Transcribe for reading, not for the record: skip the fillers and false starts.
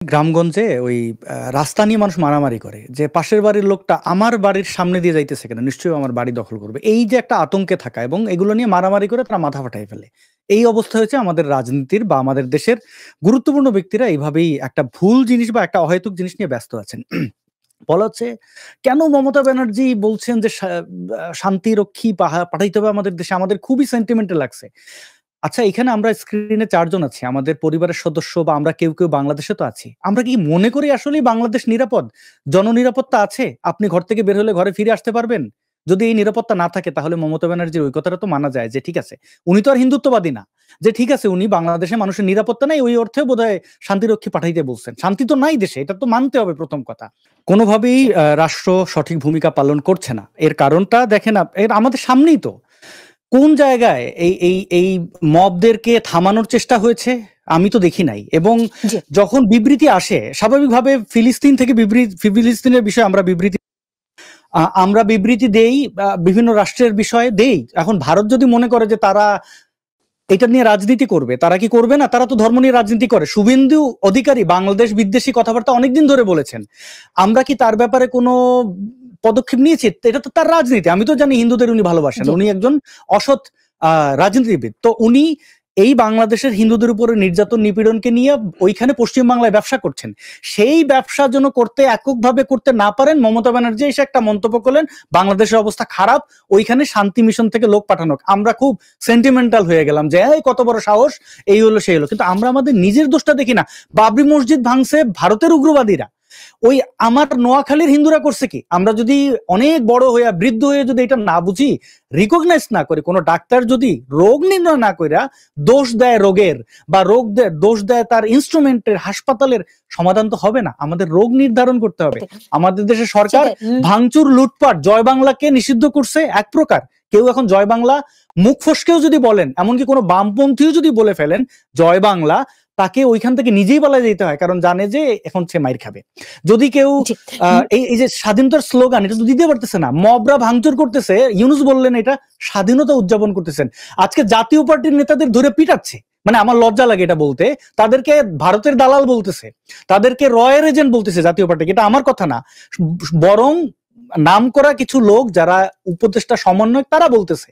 গ্রামগঞ্জে ওই রাস্তা নিয়ে মানুষ মারামারি করে যে পাশের বাড়ির লোকটা আমার বাড়ির সামনে দিয়ে যাইতেছে কেন, নিশ্চয়ই আমার বাড়ি দখল করবে। এই যে একটা আতঙ্কে থাকা এবং এগুলো নিয়ে মারামারি করে তারা মাথা ফাটাই ফেলে। এই অবস্থা হয়েছে আমাদের রাজনীতির বা আমাদের দেশের গুরুত্বপূর্ণ ব্যক্তিরা এইভাবেই একটা ভুল জিনিস বা একটা অহেতুক জিনিস নিয়ে ব্যস্ত আছেন। বলা হচ্ছে কেন মমতা ব্যানার্জি বলছেন যে শান্তিরক্ষী পাঠাইতে হবে আমাদের দেশে, আমাদের খুবই সেন্টিমেন্টাল লাগছে। আচ্ছা, এখানে আমরা স্ক্রিনে ৪ জন আছি। আমাদের পরিবারের সদস্য বা আমরা কেউ বাংলাদেশে তো আছি। আমরা কি মনে করি আসলেই বাংলাদেশ নিরাপদ? জননিরাপত্তা আছে? আপনি ঘর থেকে বের হলে ঘরে ফিরে আসতে পারবেন? যদি এই নিরাপত্তা না থাকে তাহলে মমতা ব্যানার্জির ওই কথাটা তো মানা যায় যে ঠিক আছে, উনি তো আর হিন্দুত্ববাদী না। যে ঠিক আছে উনি বাংলাদেশে মানুষের নিরাপত্তা নাই ওই অর্থে বোধহয় শান্তিরক্ষী পাঠাইতে বলছেন। শান্তি তো নাই দেশে, এটা তো মানতে হবে প্রথম কথা। কোনোভাবেই রাষ্ট্র সঠিক ভূমিকা পালন করছে না। এর কারণটা দেখেন এর আমাদের সামনেই তো। কোন জায়গায় এই মবদেরকে থামানোর চেষ্টা হয়েছে? আমি তো দেখি নাই। এবং জি। যখন বিবৃতি আসে স্বাভাবিকভাবে ফিলিস্তিন থেকে ফিলিস্তিনের বিষয়ে আমরা বিবৃতি দেই, বিভিন্ন রাষ্ট্রের বিষয়ে দেই। এখন ভারত যদি মনে করে যে তারা এটা নিয়ে রাজনীতি করবে, তারা কি করবে না? তারা তো ধর্ম নিয়ে রাজনীতি করে। শুভেন্দু অধিকারী বাংলাদেশ বিদ্বেষী কথাবার্তা অনেকদিন ধরে বলেছেন। আমরা কি তার ব্যাপারে কোনো পদক্ষেপ নিয়েছি? এটা তো তার রাজনীতি। আমি তো জানি হিন্দুদের উনি ভালোবাসেন। উনি একজন অসৎ রাজনীতিবিদ। তো উনি এই বাংলাদেশের হিন্দুদের উপরে নির্যাতন নিপীড়নকে নিয়ে ওইখানে পশ্চিম বাংলায় ব্যবসা করছেন। সেই ব্যবসা যেন এককভাবে করতে না পারেন, মমতা ব্যানার্জি এসে একটা মন্তব্য করলেন বাংলাদেশের অবস্থা খারাপ, ওইখানে শান্তি মিশন থেকে লোক পাঠানো। আমরা খুব সেন্টিমেন্টাল হয়ে গেলাম যে এই কত বড় সাহস, এই হলো সেই হলো। কিন্তু আমরা আমাদের নিজের দোষটা দেখি না। বাবরি মসজিদ ভাঙছে ভারতের উগ্রবাদীরা, ওই আমার নোয়াখালীর হিন্দুরা করছে কি? আমরা যদি অনেক বড় হয়ে বৃদ্ধ হয়ে যদি এটা না বুঝি, রিকগনাইজ না করি, কোনো ডাক্তার যদি রোগ নির্ণয় না কইরা দোষ দেয় রোগের বা দোষ দেয় তার ইনস্ট্রুমেন্টের, হাসপাতালের, সমাধান তো হবে না। আমাদের রোগ নির্ধারণ করতে হবে। আমাদের দেশের সরকার ভাঙচুর লুটপাট জয় বাংলাকে নিষিদ্ধ করছে এক প্রকার। কেউ এখন জয় বাংলা মুখ ফসকেও যদি বলেন, এমনকি কোনো বামপন্থীও যদি বলে ফেলেন জয় বাংলা, তাকে ওইখান থেকে নিজেই পালিয়ে যেতে হয়, কারণ জানে যে এখন সে মাইর খাবে। যদি কেউ এই যে স্বাধীনতার স্লোগান এটা তো দিতে পারতেছে না, মবরা ভাঙচুর করতেছে, ইউনুস বললেন এটা স্বাধীনতা উদযাপন করতেছেন। আজকে জাতীয় পার্টির নেতাদের ধরে পিটাচ্ছে, মানে আমার লজ্জা লাগে এটা বলতে। তাদেরকে ভারতের দালাল বলতেছে, তাদেরকে রয়ের এজেন্ট বলতেছে জাতীয় পার্টি। এটা আমার কথা না, বরং নাম করা কিছু লোক যারা উপদেষ্টা সমন্বয়ক তারা বলতেছে।